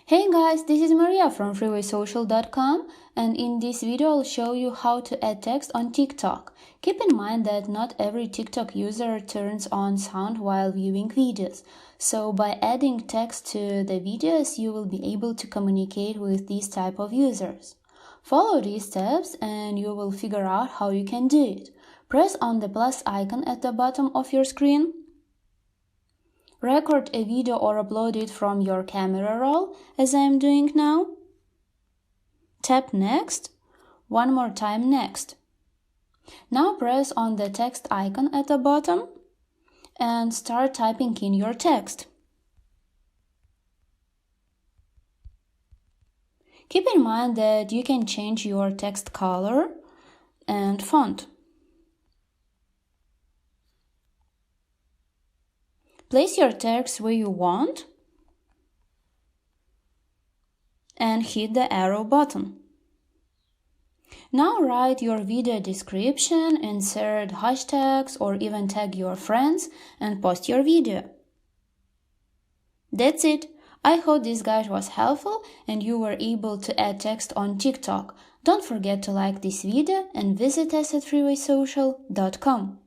Hey guys, this is Maria from freewaysocial.com, and in this video I'll show you how to add text on TikTok. Keep in mind that not every TikTok user turns on sound while viewing videos, so by adding text to the videos you will be able to communicate with these type of users. Follow these steps and you will figure out how you can do it. Press on the plus icon at the bottom of your screen. Record a video or upload it from your camera roll, as I am doing now. Tap Next. One more time Next. Now press on the text icon at the bottom and start typing in your text. Keep in mind that you can change your text color and font. Place your text where you want and hit the arrow button. Now write your video description, insert hashtags or even tag your friends and post your video. That's it. I hope this guide was helpful and you were able to add text on TikTok. Don't forget to like this video and visit us at freewaysocial.com.